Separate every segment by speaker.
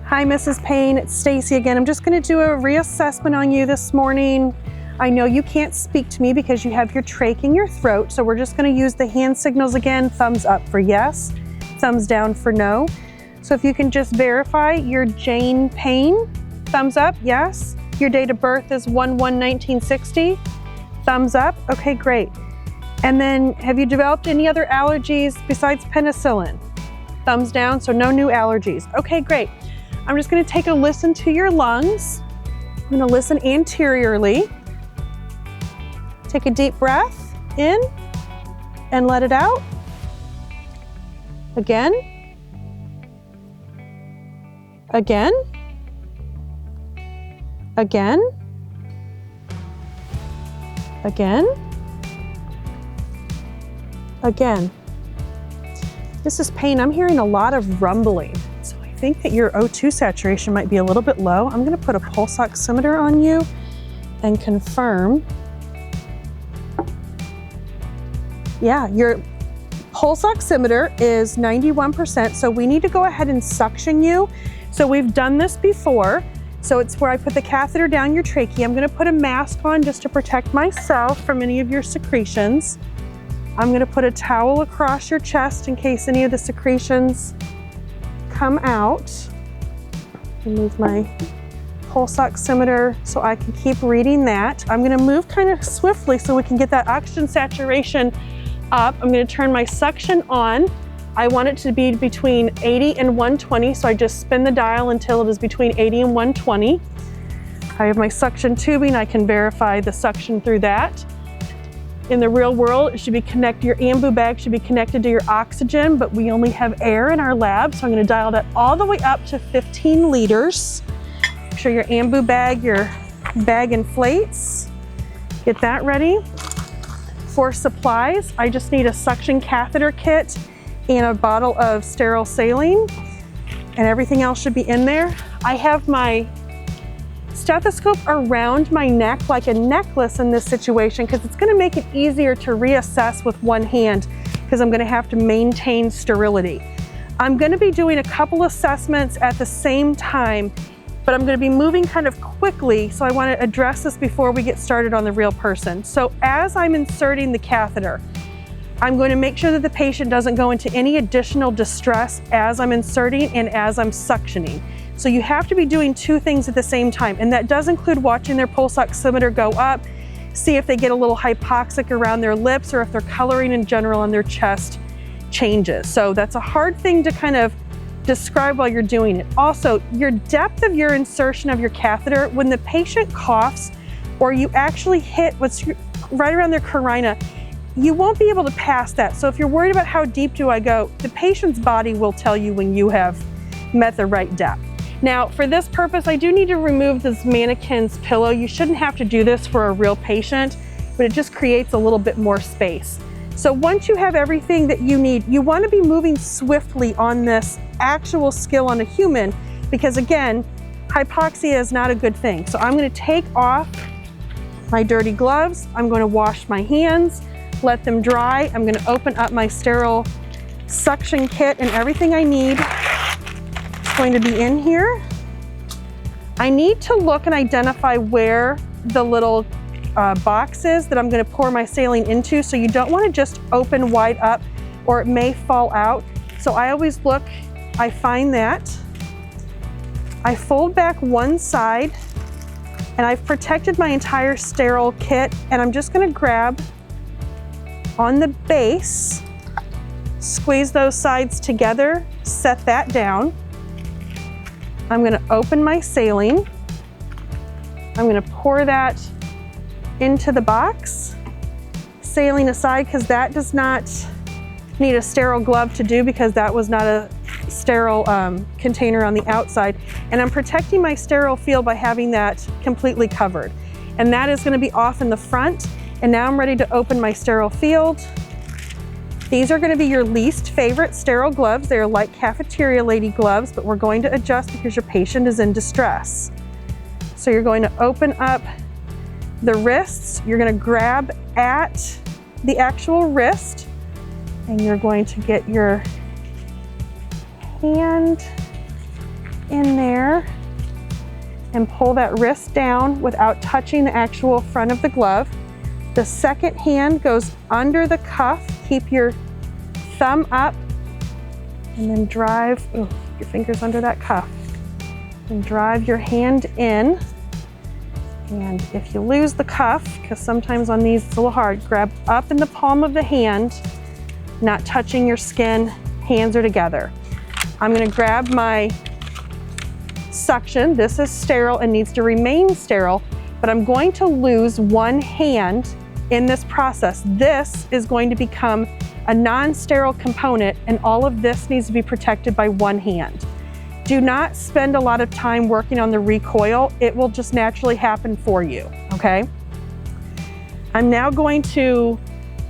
Speaker 1: Hi, Mrs. Payne, it's Stacy again. I'm just going to do a reassessment on you this morning. I know you can't speak to me because you have your trach in your throat, so we're just going to use the hand signals again. Thumbs up for yes, thumbs down for no. So if you can just verify your Jane Payne, thumbs up, yes. Your date of birth is 1/1/1960, thumbs up, okay, great. And then have you developed any other allergies besides penicillin? Thumbs down, so no new allergies. Okay, great. I'm just going to take a listen to your lungs. I'm going to listen anteriorly. Take a deep breath in and let it out. Again. Again. Again. Again. Again. Mrs. Payne, I'm hearing a lot of rumbling. So I think that your O2 saturation might be a little bit low. I'm going to put a pulse oximeter on you and confirm. Yeah, your pulse oximeter is 91%, so we need to go ahead and suction you. So we've done this before. So it's where I put the catheter down your trachea. I'm going to put a mask on just to protect myself from any of your secretions. I'm going to put a towel across your chest in case any of the secretions come out. Move my pulse oximeter so I can keep reading that. I'm going to move kind of swiftly so we can get that oxygen saturation up. I'm going to turn my suction on. I want it to be between 80 and 120, so I just spin the dial until it is between 80 and 120. I have my suction tubing. I can verify the suction through that. In the real world, it should be connected, your ambu bag should be connected to your oxygen, but we only have air in our lab, so I'm going to dial that all the way up to 15 liters. Make sure your ambu bag, your bag inflates. Get that ready. For supplies, I just need a suction catheter kit and a bottle of sterile saline, and everything else should be in there. I have my stethoscope around my neck like a necklace in this situation because it's going to make it easier to reassess with one hand because I'm going to have to maintain sterility. I'm going to be doing a couple assessments at the same time, but I'm going to be moving kind of quickly, so I want to address this before we get started on the real person. So as I'm inserting the catheter, I'm going to make sure that the patient doesn't go into any additional distress as I'm inserting and as I'm suctioning. So you have to be doing two things at the same time, and that does include watching their pulse oximeter go up, see if they get a little hypoxic around their lips or if their coloring in general on their chest changes. So that's a hard thing to kind of describe while you're doing it. Also, your depth of your insertion of your catheter, when the patient coughs or you actually hit what's right around their carina, you won't be able to pass that. So if you're worried about how deep do I go, the patient's body will tell you when you have met the right depth. Now, for this purpose, I do need to remove this mannequin's pillow. You shouldn't have to do this for a real patient, but it just creates a little bit more space. So once you have everything that you need, you want to be moving swiftly on this actual skill on a human, because again, hypoxia is not a good thing. So I'm going to take off my dirty gloves. I'm going to wash my hands, let them dry. I'm going to open up my sterile suction kit, and everything I need is going to be in here. I need to look and identify where the little box is that I'm going to pour my saline into, so you don't want to just open wide up or it may fall out. So I always look, I find that. I fold back one side, and I've protected my entire sterile kit, and I'm just going to grab on the base, squeeze those sides together, set that down. I'm going to open my saline. I'm going to pour that into the box. Saline aside, because that does not need a sterile glove to do, because that was not a sterile container on the outside. And I'm protecting my sterile field by having that completely covered. And that is going to be off in the front. And now I'm ready to open my sterile field. These are going to be your least favorite sterile gloves. They are like cafeteria lady gloves, but we're going to adjust because your patient is in distress. So you're going to open up the wrists. You're going to grab at the actual wrist, and you're going to get your hand in there and pull that wrist down without touching the actual front of the glove. The second hand goes under the cuff. Keep your thumb up and then drive, your fingers under that cuff. And drive your hand in. And if you lose the cuff, because sometimes on these it's a little hard, grab up in the palm of the hand, not touching your skin, hands are together. I'm gonna grab my suction. This is sterile and needs to remain sterile, but I'm going to lose one hand in this process. This is going to become a non-sterile component, and all of this needs to be protected by one hand. Do not spend a lot of time working on the recoil. It will just naturally happen for you, okay? I'm now going to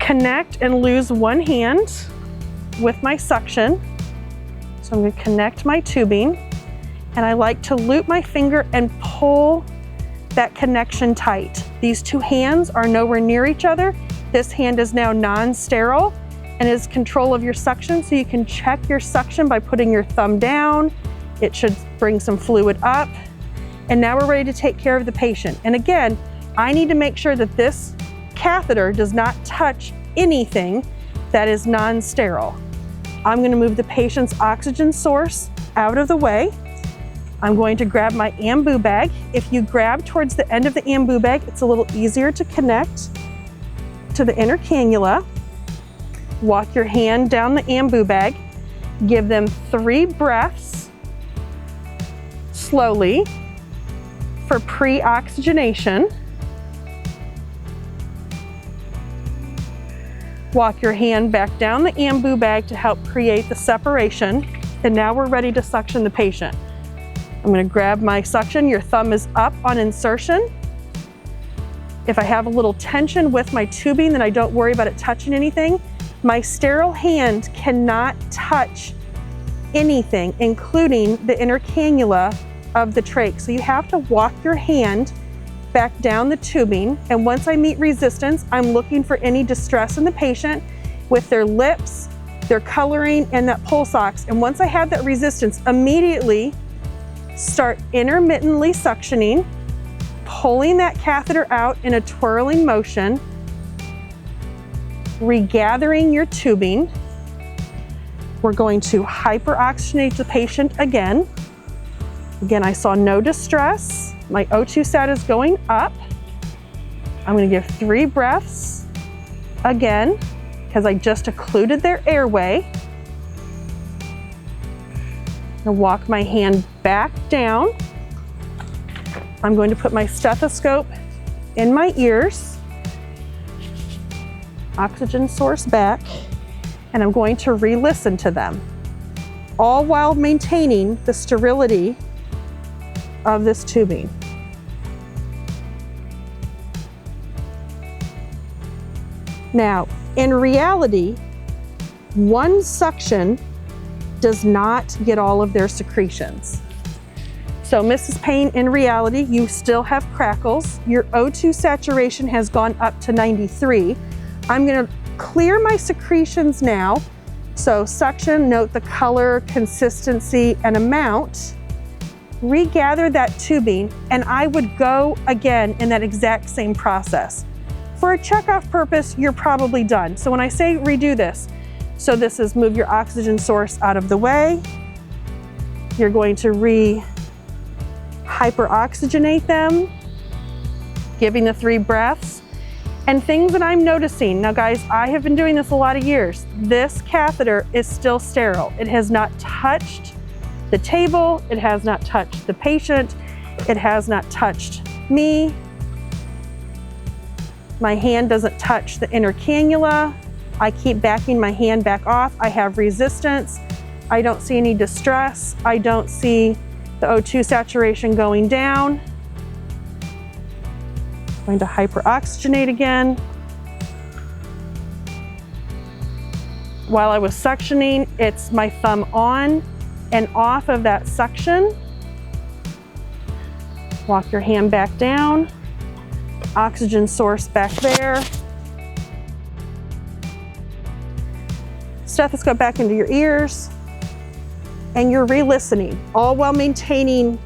Speaker 1: connect and lose one hand with my suction. So I'm going to connect my tubing, and I like to loop my finger and pull that connection tight. These two hands are nowhere near each other. This hand is now non-sterile and is control of your suction, so you can check your suction by putting your thumb down. It should bring some fluid up. And now we're ready to take care of the patient. And again, I need to make sure that this catheter does not touch anything that is non-sterile. I'm going to move the patient's oxygen source out of the way. I'm going to grab my ambu bag. If you grab towards the end of the ambu bag, it's a little easier to connect to the inner cannula. Walk your hand down the ambu bag. Give them 3 breaths slowly for pre-oxygenation. Walk your hand back down the ambu bag to help create the separation. And now we're ready to suction the patient. I'm going to grab my suction. Your thumb is up on insertion. If I have a little tension with my tubing, then I don't worry about it touching anything. My sterile hand cannot touch anything, including the inner cannula of the trach. So you have to walk your hand back down the tubing, and once I meet resistance, I'm looking for any distress in the patient with their lips, their coloring, and that pulse ox. And once I have that resistance, immediately start intermittently suctioning, pulling that catheter out in a twirling motion, regathering your tubing. We're going to hyperoxygenate the patient again. Again, I saw no distress. My O2 sat is going up. I'm going to give 3 breaths again, because I just occluded their airway. I'm going to walk my hand back down. I'm going to put my stethoscope in my ears, oxygen source back, and I'm going to re-listen to them, all while maintaining the sterility of this tubing. Now, in reality, one suction does not get all of their secretions. So Mrs. Payne, in reality, you still have crackles. Your O2 saturation has gone up to 93. I'm gonna clear my secretions now. So suction, note the color, consistency, and amount. Regather that tubing, and I would go again in that exact same process. For a checkoff purpose, you're probably done. So when I say redo this, so this is move your oxygen source out of the way. You're going to hyperoxygenate them, giving the 3 breaths. And things that I'm noticing, now guys, I have been doing this a lot of years. This catheter is still sterile. It has not touched the table. It has not touched the patient. It has not touched me. My hand doesn't touch the inner cannula. I keep backing my hand back off. I have resistance. I don't see any distress. I don't see the O2 saturation going down. I'm going to hyperoxygenate again. While I was suctioning, it's my thumb on and off of that suction. Walk your hand back down. Oxygen source back there. Stethoscope back into your ears. and you're re-listening, all while maintaining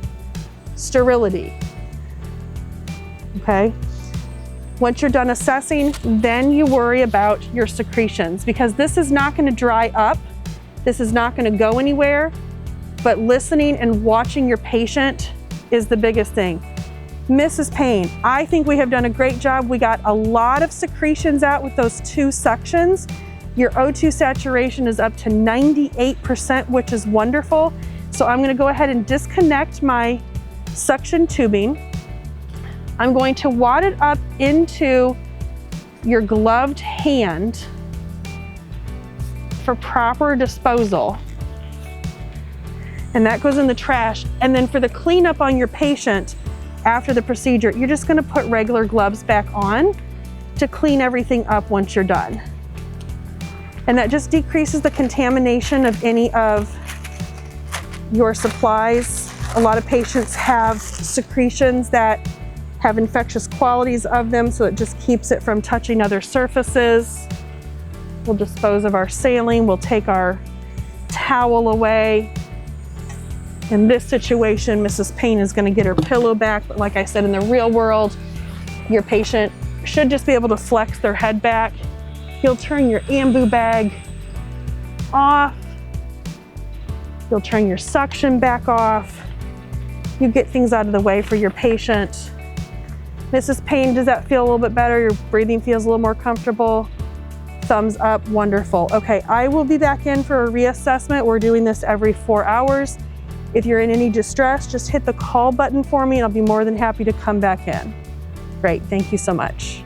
Speaker 1: sterility, okay? Once you're done assessing, then you worry about your secretions, because this is not going to dry up. This is not going to go anywhere, but listening and watching your patient is the biggest thing. Mrs. Payne, I think we have done a great job. We got a lot of secretions out with those 2 suctions. Your O2 saturation is up to 98%, which is wonderful. So I'm going to go ahead and disconnect my suction tubing. I'm going to wad it up into your gloved hand for proper disposal. And that goes in the trash. And then for the cleanup on your patient after the procedure, you're just going to put regular gloves back on to clean everything up once you're done. And that just decreases the contamination of any of your supplies. A lot of patients have secretions that have infectious qualities of them, so it just keeps it from touching other surfaces. We'll dispose of our saline, we'll take our towel away. In this situation, Mrs. Payne is going to get her pillow back, but like I said, in the real world, your patient should just be able to flex their head back. You'll turn your ambu bag off. You'll turn your suction back off. You get things out of the way for your patient. Mrs. Payne, does that feel a little bit better? Your breathing feels a little more comfortable? Thumbs up, wonderful. Okay, I will be back in for a reassessment. We're doing this every 4 hours. If you're in any distress, just hit the call button for me and I'll be more than happy to come back in. Great, thank you so much.